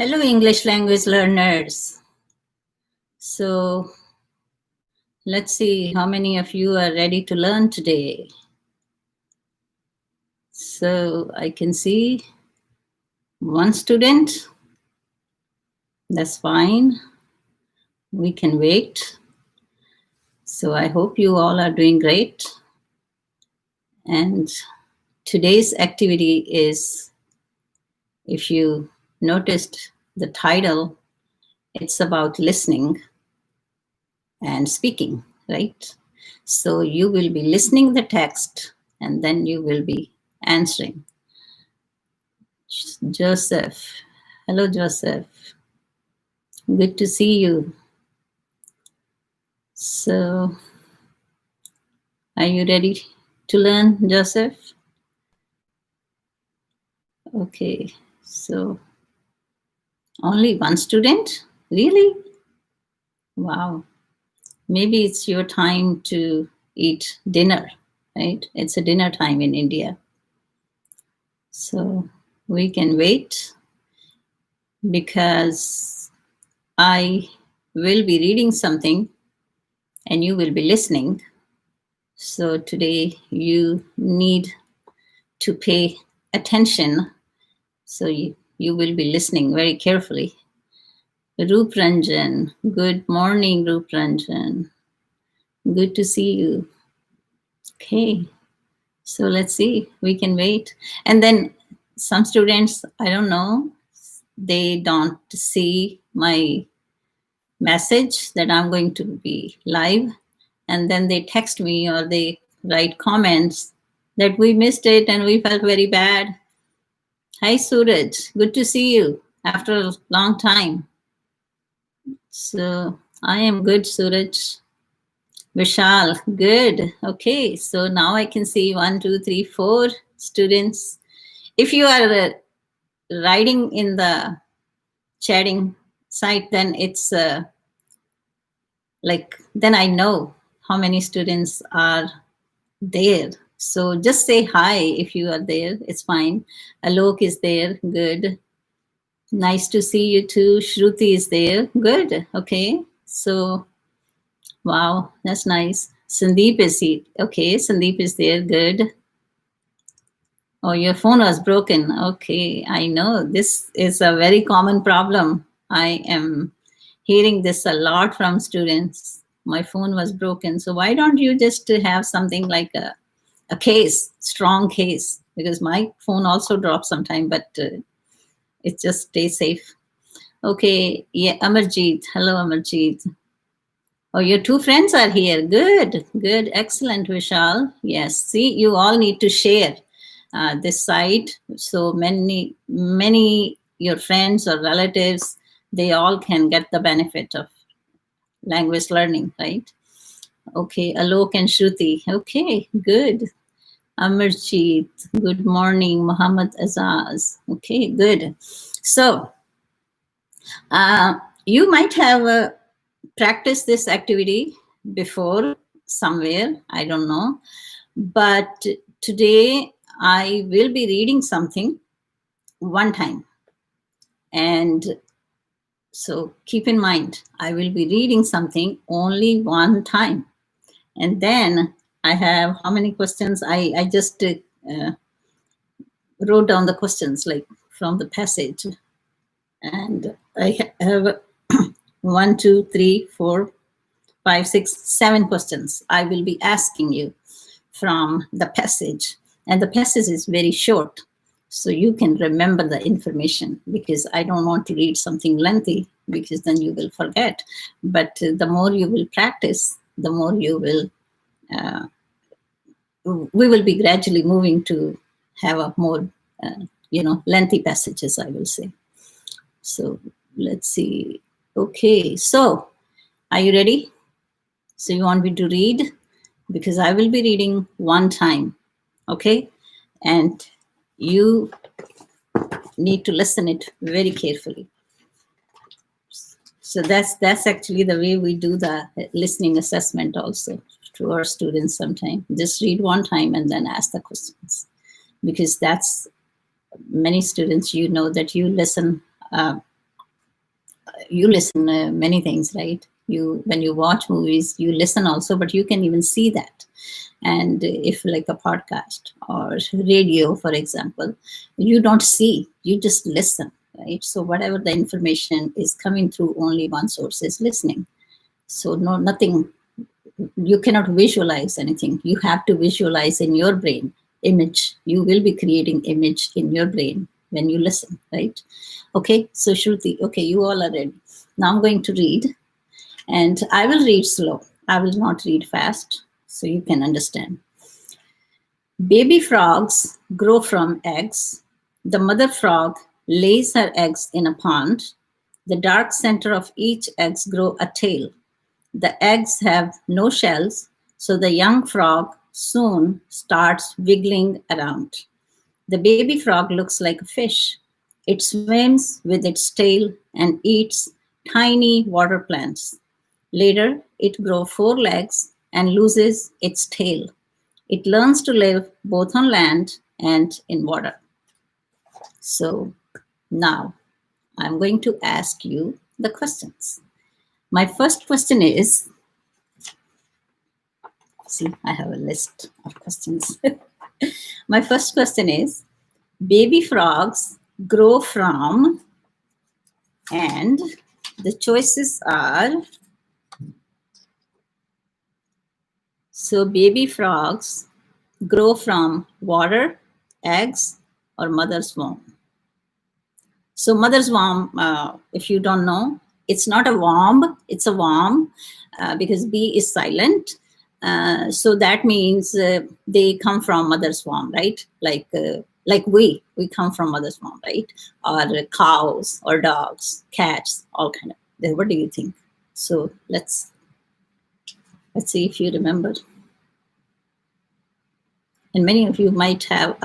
Hello, English language learners. So let's see how many of you are ready to learn today. So I can see one student. That's fine. We can wait. So I hope you all are doing great. And today's activity is, if you noticed the title, it's about listening and speaking, right? So you will be listening the text and then you will be answering. Joseph. Hello, Joseph. Good to see you. So, are you ready to learn, Joseph? Okay, so only one student? Really? Wow. Maybe it's your time to eat dinner, right? It's a dinner time in India. So we can wait because I will be reading something and you will be listening. So today you need to pay attention. So you will be listening very carefully. Roop Ranjan, good morning, Roop Ranjan. Good to see you. Okay, so let's see, we can wait. And then some students, I don't know, they don't see my message that I'm going to be live. And then they text me or they write comments that we missed it and we felt very bad. Hi, Suraj. Good to see you after a long time. So I am good, Suraj. Vishal, good. Okay, so now I can see 1, 2, 3, 4 students. If you are writing in the chatting site, then it's then I know how many students are there. So just say hi if you are there. It's fine. Alok is there. Good. Nice to see you too. Shruti is there. Good. Okay. So, wow, that's nice. Sandeep is here. Okay, Sandeep is there. Good. Oh, your phone was broken. Okay, I know. This is a very common problem. I am hearing this a lot from students. My phone was broken. So why don't you just have something like a case, strong case? Because my phone also drops sometime, but it just stays safe. Okay, yeah, Amarjeet. Hello, Amarjeet. Oh, your two friends are here. Good, good, excellent, Vishal. Yes, see, you all need to share this site. So many your friends or relatives, they all can get the benefit of language learning, right? Okay, Alok and Shruti. Okay, good. Amarjeet, good morning. Muhammad Azaz. Okay, good. So, you might have practiced this activity before somewhere, I don't know. But today I will be reading something one time. And so keep in mind, I will be reading something only one time. And then I have how many questions? I just wrote down the questions like from the passage. And I have 1, 2, 3, 4, 5, 6, 7 questions I will be asking you from the passage. And the passage is very short, so you can remember the information, because I don't want to read something lengthy, because then you will forget. But the more you will practice, the more you will, we will be gradually moving to have a more, lengthy passages, I will say. So let's see. Okay, so are you ready? So you want me to read? Because I will be reading one time, okay? And you need to listen it very carefully. So that's actually the way we do the listening assessment also to our students sometimes. Just read one time and then ask the questions. Because that's many students, you know, that you listen you listen many things, right? When you watch movies, you listen also, but you can even see that. And if like a podcast or radio, for example, you don't see, you just listen, right? So whatever the information is coming through, only one source is listening. So no, nothing, you cannot visualize anything. You have to visualize in your brain image. You will be creating image in your brain when you listen, right? Okay, so Shruti, okay, you all are ready. Now I'm going to read, and I will read slow. I will not read fast, so you can understand. Baby frogs grow from eggs. The mother frog lays her eggs in a pond. The dark center of each egg grows a tail. The eggs have no shells, so the young frog soon starts wiggling around. The baby frog looks like a fish. It swims with its tail and eats tiny water plants. Later, it grows 4 legs and loses its tail. It learns to live both on land and in water. So now I'm going to ask you the questions. My first question is, see, I have a list of questions. My first question is, baby frogs grow from, and the choices are, so baby frogs grow from water, eggs, or mother's womb. So mother's womb, if you don't know, it's not a womb, it's a worm, because B is silent. So that means they come from mother's womb, right? Like we come from mother's womb, right? Or cows or dogs, cats, all kind of. What do you think? So let's see if you remember. And many of you might have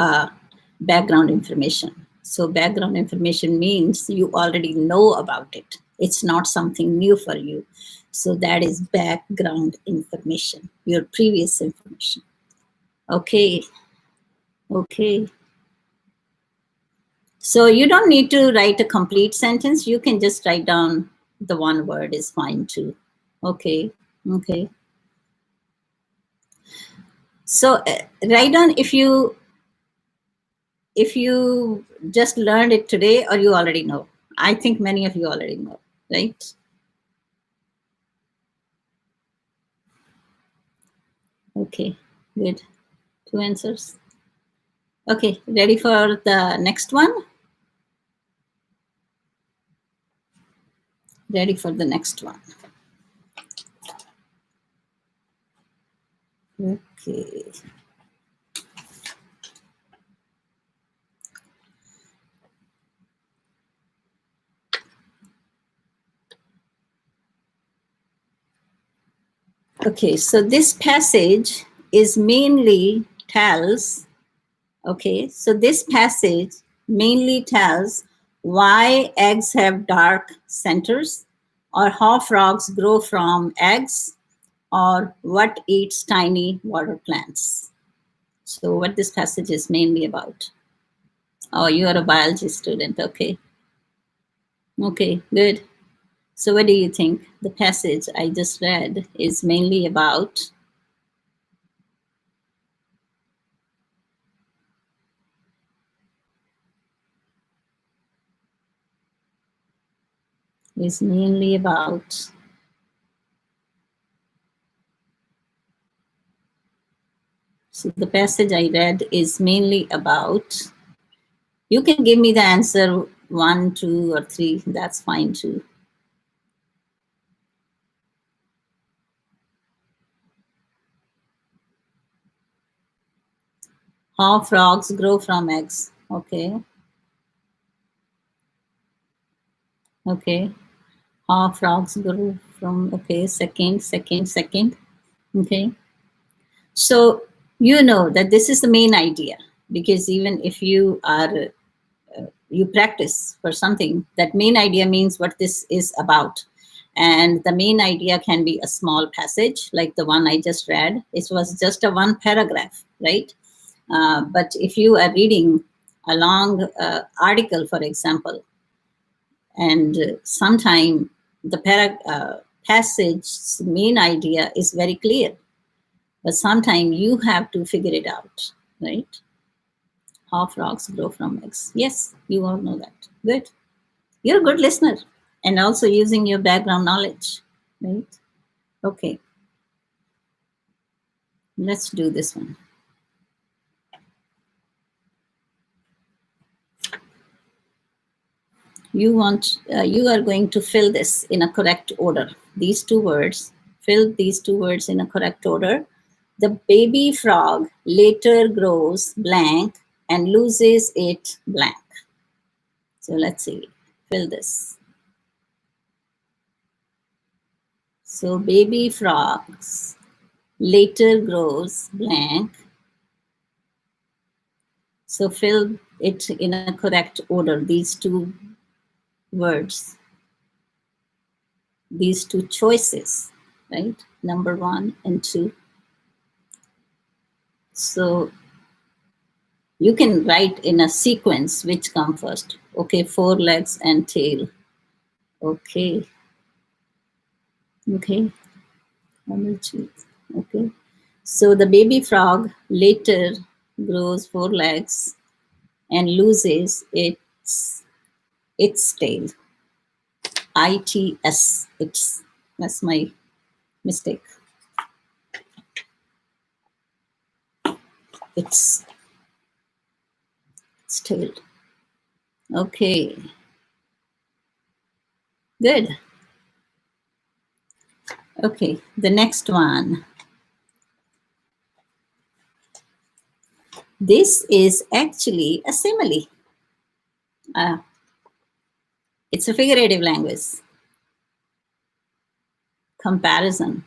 background information. So background information means you already know about it. It's not something new for you. So that is background information, your previous information. Okay. Okay. So you don't need to write a complete sentence. You can just write down the one word is fine too. Okay. Okay. So write down if you just learned it today or you already know. I think many of you already know, right? Okay, good. 2 answers. Okay, ready for the next one? Ready for the next one. Okay. Okay, so this passage is mainly tells, okay, so this passage mainly tells why eggs have dark centers, or how frogs grow from eggs, or what eats tiny water plants. So what this passage is mainly about. Oh, you are a biology student, okay. Okay, good. So what do you think? The passage I just read is mainly about? Is mainly about. So the passage I read is mainly about. You can give me the answer 1, 2, or 3. That's fine too. How frogs grow from eggs. Okay. Okay. How frogs grow from, okay, second. Okay. So you know that this is the main idea, because even if you are you practice for something, that main idea means what this is about. And the main idea can be a small passage like the one I just read. It was just a 1 paragraph, right? But if you are reading a long article, for example, And sometimes the passage's main idea is very clear, but sometimes you have to figure it out, right? How frogs grow from eggs. Yes, you all know that. Good. You're a good listener and also using your background knowledge, right? Okay, let's do this one. You are going to fill this in a correct order. These two words, fill these two words in a correct order. The baby frog later grows blank and loses it blank. So let's see, fill this. So baby frogs later grows blank. So fill it in a correct order, these two words, these two choices, right? Number 1 and 2. So you can write in a sequence which come first. Okay, 4 legs and tail. Okay. Okay. Okay. So the baby frog later grows 4 legs and loses its tail. ITS. That's my mistake. Its tail. Okay. Good. Okay, the next one. This is actually a simile. It's a figurative language. Comparison.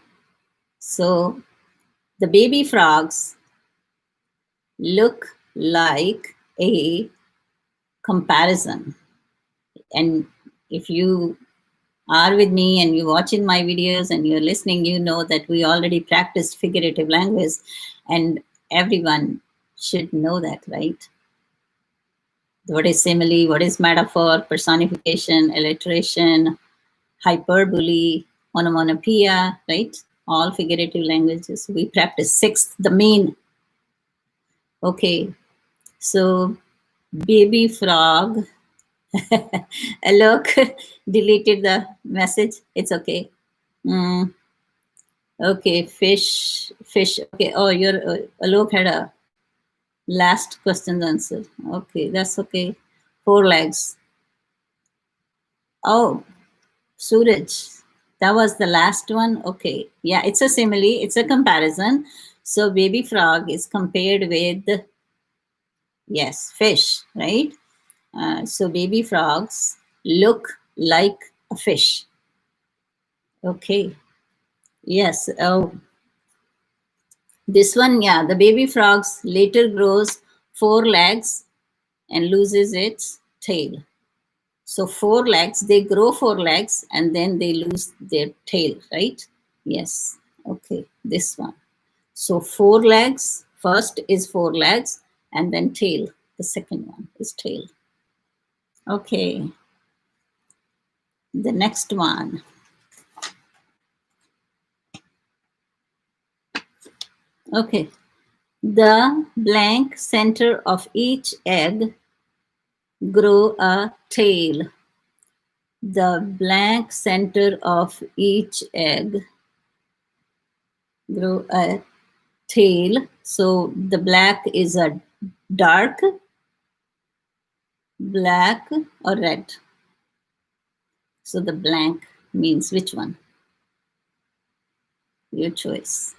So the baby frogs look like a comparison. And if you are with me and you're watching my videos and you're listening, you know that we already practiced figurative language and everyone should know that, right? What is simile, what is metaphor, personification, alliteration, hyperbole, onomatopoeia, right? All figurative languages. We practice 6th, the main. Okay, so baby frog. Look, deleted the message. It's okay. Okay, fish. Okay, oh, Alok had a last question answer. Okay, that's okay. 4 legs. Oh, Suraj, that was the last one. Okay, yeah, it's a simile, it's a comparison. So baby frog is compared with, yes, fish, right? So baby frogs look like a fish. Okay, yes. Oh, this one, yeah, the baby frogs later grows 4 legs and loses its tail. So 4 legs, they grow 4 legs and then they lose their tail, right? Yes. Okay, this one. So 4 legs, first is 4 legs and then tail. The second one is tail. Okay. The next one. Okay. The blank center of each egg grow a tail. The blank center of each egg grow a tail. So the black is a dark black or red. So the blank means which one? Your choice.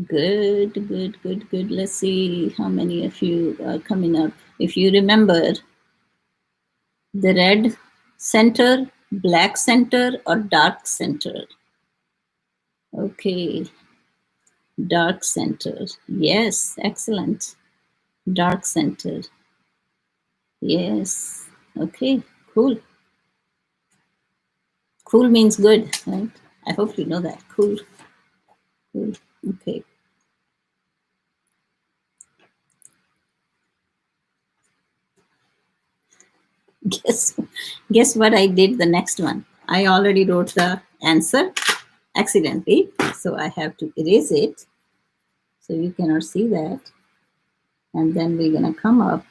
Good. Let's see how many of you are coming up. If you remember, the red center, black center, or dark center? Okay. Dark center. Yes, excellent. Dark center. Yes. Okay, cool. Cool means good, right? I hope you know that. Cool. Cool. Okay. Guess what I did the next one? I already wrote the answer accidentally, so I have to erase it. So you cannot see that. And then we're gonna come up.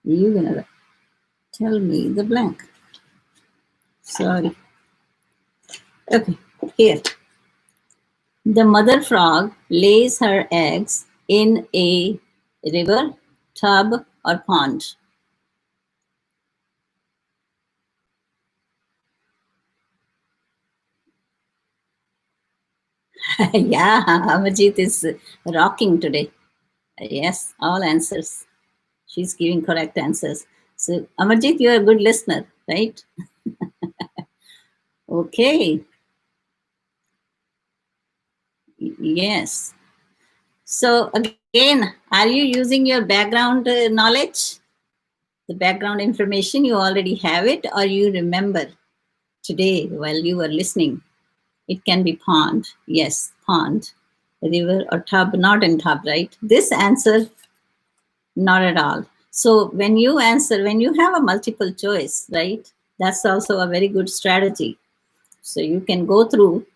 You're gonna tell me the blank. Sorry. Okay, here. The mother frog lays her eggs in a river, tub, or pond. Yeah, Amajit is rocking today. Yes, all answers. She's giving correct answers. So, Amarjit, you're a good listener, right? Okay. Yes. So, again, are you using your background knowledge? The background information, you already have it, or you remember today while you were listening? It can be pond. Yes, pond. River or tub, not in tub, right? This answer, not at all. So when you answer, when you have a multiple choice, right, that's also a very good strategy. So you can go through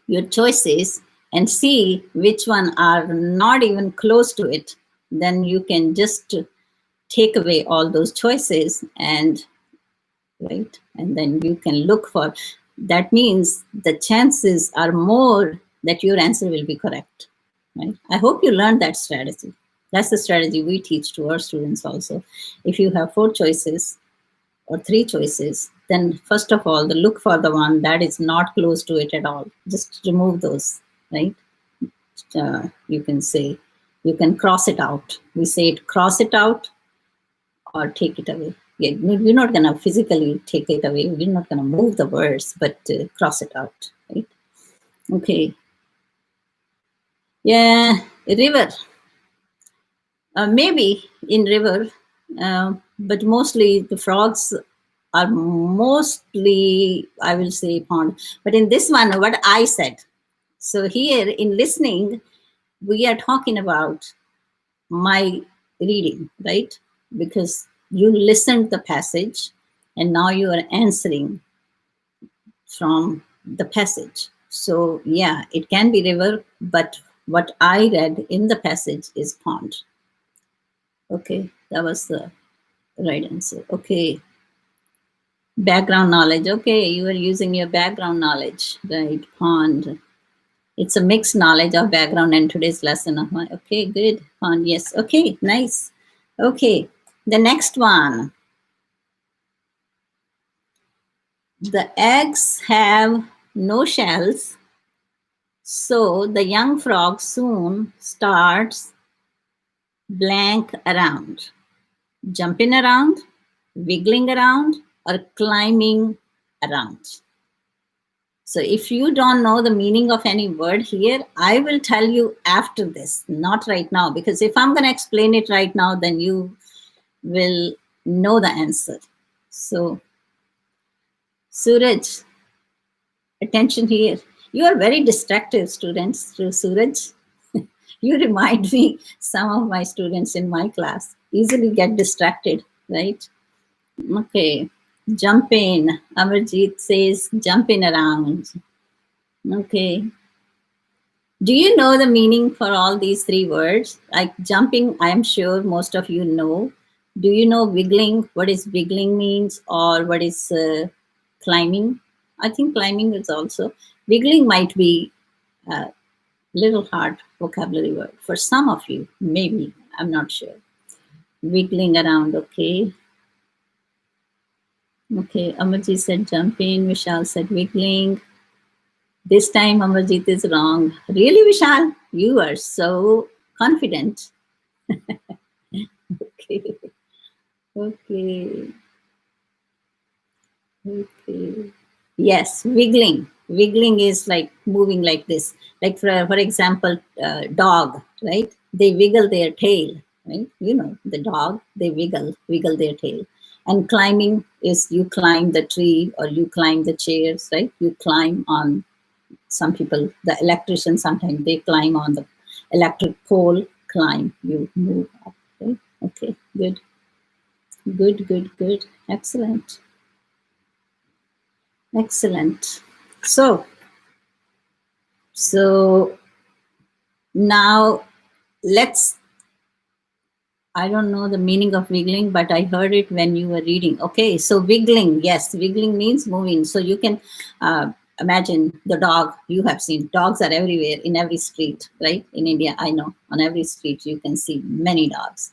your choices and see which one are not even close to it. Then you can just take away all those choices and right, and then you can look for. That means the chances are more that your answer will be correct. Right? I hope you learned that strategy. That's the strategy we teach to our students also. If you have 4 choices or 3 choices, then first of all, look for the one that is not close to it at all. Just remove those, right? You can say, you can cross it out. We say it, cross it out or take it away. Yeah, we're not going to physically take it away. We're not going to move the words, but cross it out, right? Okay. Yeah, river. Maybe in river, but mostly the frogs are mostly, I will say, pond. But in this one, what I said. So here in listening, we are talking about my reading, right? Because you listened the passage and now you are answering from the passage. So yeah, it can be river, but what I read in the passage is pond. Okay, that was the right answer. Okay. Background knowledge. Okay, you are using your background knowledge, right? Pond. It's a mixed knowledge of background and today's lesson. Okay, good. Pond, yes. Okay, nice. Okay, the next one. The eggs have no shells, so the young frog soon starts blank around, jumping around, wiggling around, or climbing around. So if you don't know the meaning of any word here, I will tell you after this, not right now, because if I'm going to explain it right now, then you will know the answer. So, Suraj, attention here. You are very distracted, students, through Suraj. You remind me, some of my students in my class easily get distracted, right? Okay, jump in. Amarjeet says jumping around. Okay. Do you know the meaning for all these 3 words? Like jumping, I'm sure most of you know. Do you know wiggling? What is wiggling means, or what is climbing? I think climbing is also. Wiggling might be a little hard vocabulary word for some of you, maybe. I'm not sure. Wiggling around, okay. Okay, Amarjit said jumping, Vishal said wiggling. This time Amarjit is wrong. Really, Vishal? You are so confident. Okay. Okay. Okay. Yes, wiggling. Wiggling is like moving like this. Like for example, dog, right? They wiggle their tail, right? You know, the dog, they wiggle their tail. And climbing is you climb the tree or you climb the chairs, right? You climb on, some people, the electrician, sometimes they climb on the electric pole, climb, you move up, right? Okay, good. Good, good, good. Excellent. Excellent. So now let's, I don't know the meaning of wiggling, but I heard it when you were reading. Okay, so wiggling, yes, wiggling means moving. So you can imagine the dog. You have seen dogs are everywhere in every street, right? In India, I know on every street you can see many dogs.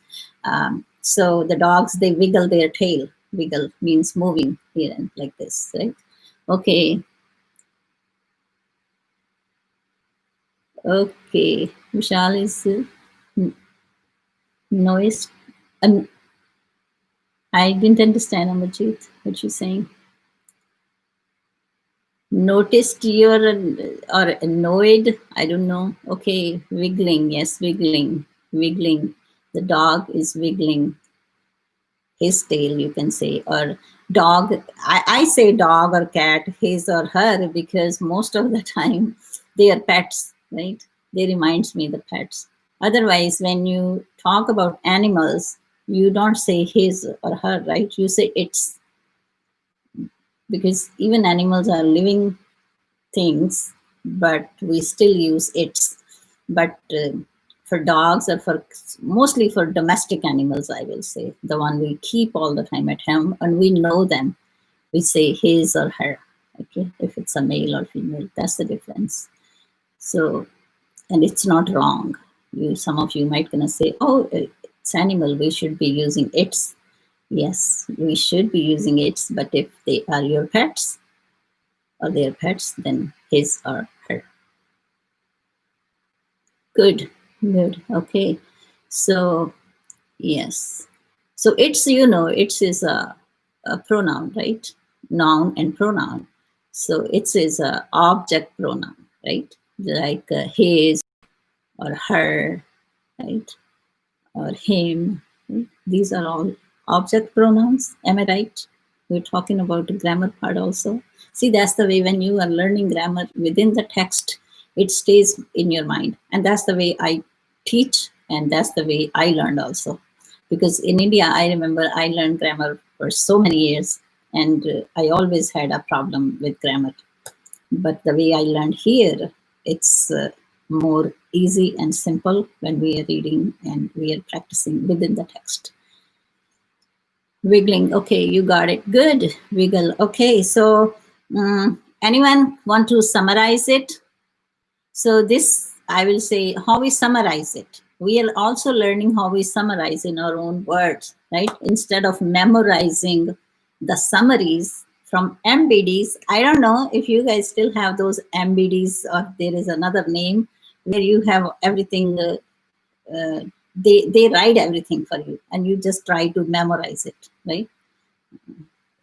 So the dogs, they wiggle their tail. Wiggle means moving here and like this, right? Okay, okay. Vishal is noise. I didn't understand, Amajit, what you're saying. Noticed you're or annoyed, I don't know. Okay, wiggling, yes, wiggling, wiggling. The dog is wiggling his tail, you can say, or dog. I say dog or cat, his or her, because most of the time they are pets, right? They reminds me the pets. Otherwise, when you talk about animals, you don't say his or her, right? You say it's, because even animals are living things, but we still use its. But for dogs, or for mostly for domestic animals, I will say, the one we keep all the time at home and we know them, we say his or her. Okay, if it's a male or female, that's the difference. So, and it's not wrong. Some of you might gonna say, oh, it's animal, we should be using its. Yes, we should be using its, but if they are your pets or their pets, then his or her. Good, good. Okay. So, yes. So it's, it's is a pronoun, right? Noun and pronoun. So it is a object pronoun, right? Like his or her, right? Or him. Right? These are all object pronouns. Am I right? We're talking about the grammar part also. See, that's the way when you are learning grammar within the text, it stays in your mind. And that's the way I teach, and that's the way I learned also. Because in India, I remember I learned grammar for so many years, and I always had a problem with grammar. But the way I learned here, it's more easy and simple when we are reading and we are practicing within the text. Wiggling, okay, you got it. Good, wiggle. Okay, so anyone want to summarize it? So this, I will say, how we summarize it. We are also learning how we summarize in our own words, right? Instead of memorizing the summaries from MBDs. I don't know if you guys still have those MBDs, or there is another name where you have everything, they write everything for you and you just try to memorize it, right?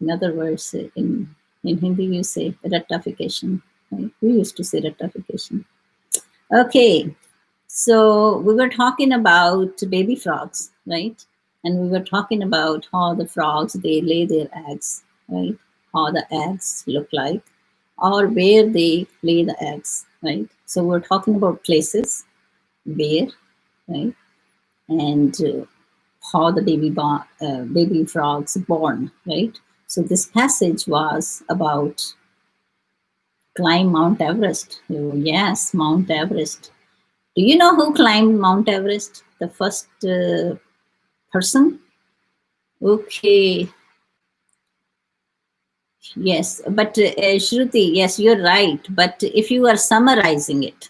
In other words, in Hindi you say rectification, right? We used to say rectification. Okay, so we were talking about baby frogs, right? And we were talking about how the frogs, they lay their eggs, right? How the eggs look like, or where they lay the eggs, right? So we're talking about places, where, right? And how the baby frogs born, right? So this passage was about climb Mount Everest. Oh, yes, Mount Everest. Do you know who climbed Mount Everest? The first person? Okay, yes, but Shruti, yes, you're right. But if you are summarizing it,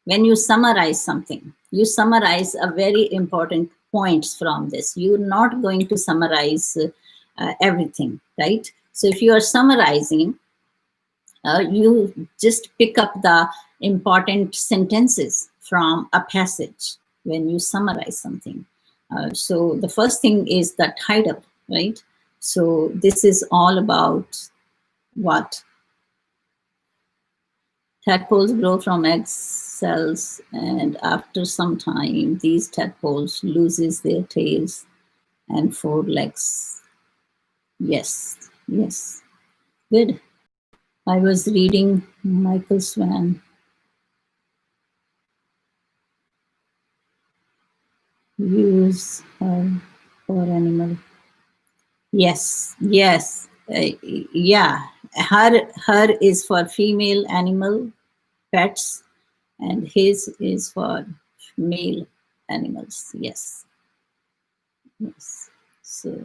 when you summarize something, you summarize a very important points from this. You're not going to summarize everything, right? So if you are summarizing, you just pick up the important sentences from a passage when you summarize something. So the first thing is the title, right? So this is all about what? Tadpoles grow from egg cells, and after some time, these tadpoles loses their tails and 4 legs. Yes, yes, good. I was reading Michael Swan. Use for animal. Yes, yes, yeah. Her is for female animal pets, and his is for male animals. Yes, yes. So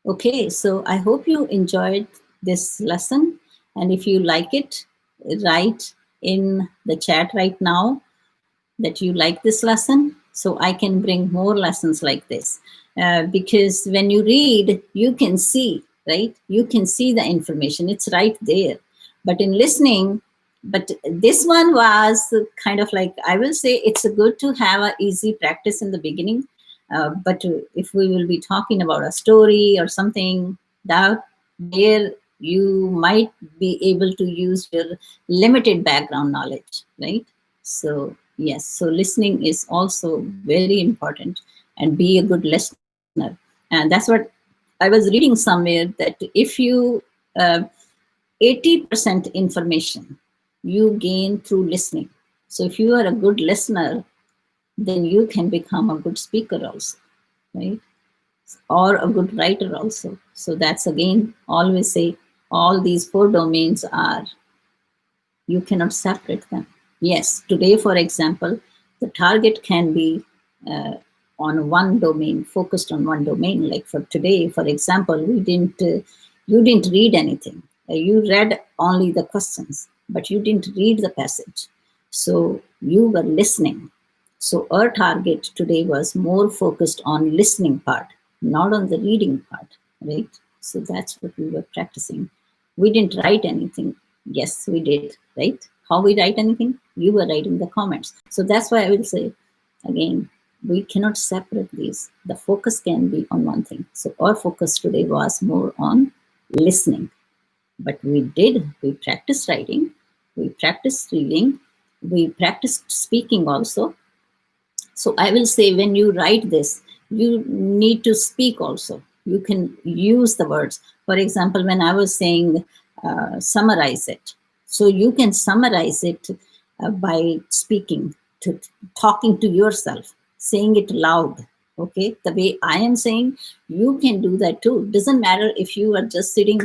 okay, so I hope you enjoyed this lesson, and if you like it, write in the chat right now that you like this lesson, so I can bring more lessons like this. Because when you read, you can see, right? You can see the information, it's right there. But in listening, but this one was kind of like, I will say it's a good to have a easy practice in the beginning. But if we will be talking about a story or something, that there you might be able to use your limited background knowledge, right? So yes, so listening is also very important, and be a good listener. And that's what I was reading somewhere, that if you uh, 80% information you gain through listening. So if you are a good listener, then you can become a good speaker also, right? Or a good writer also. So that's again, always say all these four domains are, you cannot separate them. Yes, today, for example, the target can be on one domain, focused on one domain. Like for today, for example, you didn't read anything. You read only the questions, but you didn't read the passage. So you were listening. So our target today was more focused on listening part, not on the reading part, right? So that's what we were practicing. We didn't write anything. Yes, we did, right? How we write anything? You were writing the comments. So that's why I will say, again, we cannot separate these. The focus can be on one thing. So our focus today was more on listening. But we practiced writing, we practiced reading, we practiced speaking also. So I will say, when you write this, you need to speak also. You can use the words. For example, when I was saying summarize it, so you can summarize it by speaking, to talking to yourself, saying it loud. Okay, the way I am saying, you can do that too. Doesn't matter if you are just sitting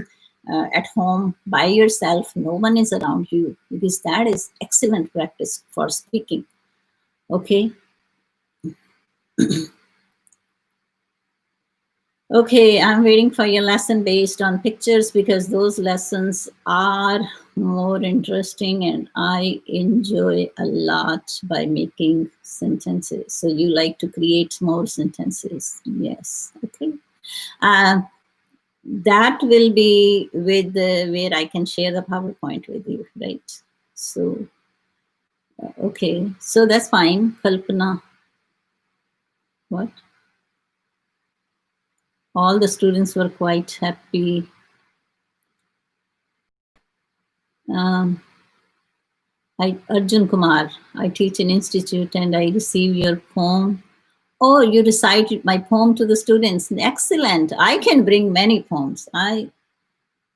at home by yourself, no one is around you, because that is excellent practice for speaking. Okay. Okay, I'm waiting for your lesson based on pictures, because those lessons are more interesting and I enjoy a lot by making sentences. So you like to create more sentences. Yes, okay. Uh, that will be with where I can share the PowerPoint with you, right? So, okay, so that's fine. Kalpana, what? All the students were quite happy. Um, Arjun Kumar, I teach an institute and I receive your poem. Oh, you recited my poem to the students. Excellent. I can bring many poems.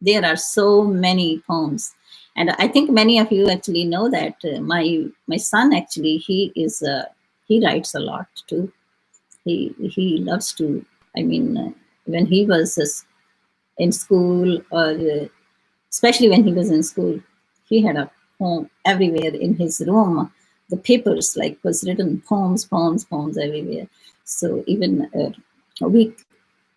There are so many poems. And I think many of you actually know that my son actually, he writes a lot too. He loves to, I mean, when he was in school, or especially when he was in school, he had a poem everywhere in his room. The papers like was written poems everywhere. So even we,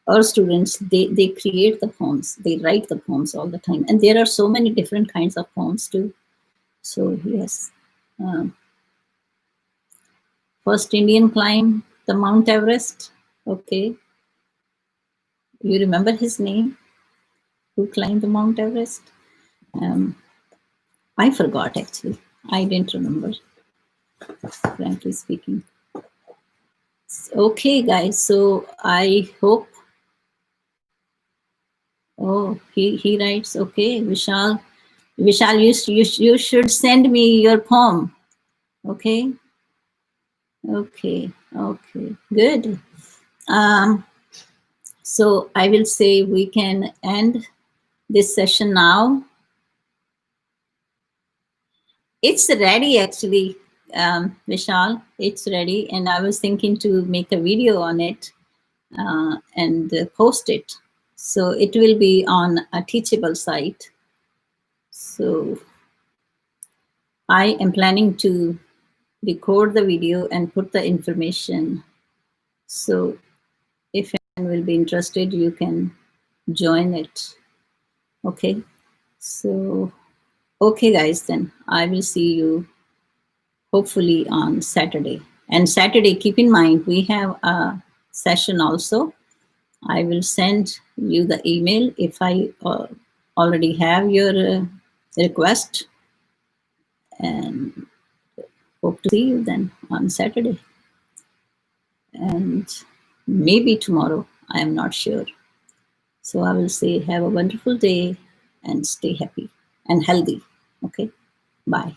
our students, they create the poems, they write the poems all the time, and there are so many different kinds of poems too. So yes, um, first Indian climb the Mount Everest. Okay, you remember his name? Who climbed the Mount Everest? Um, I forgot actually. I didn't remember, frankly speaking. Okay, guys. So I hope. Oh, he writes. Okay, Vishal. Vishal, you should send me your poem. Okay. Okay. Okay. Good. Um. So I will say we can end this session now. It's ready actually, Vishal. It's ready, and I was thinking to make a video on it and post it. So it will be on a Teachable site. So I am planning to record the video and put the information. So if anyone will be interested, you can join it. Okay. So, okay, guys, then I will see you hopefully on Saturday. And Saturday, keep in mind, we have a session also. I will send you the email if I already have your request. And hope to see you then on Saturday. And maybe tomorrow, I am not sure. So I will say have a wonderful day and stay happy and healthy. Okay, bye.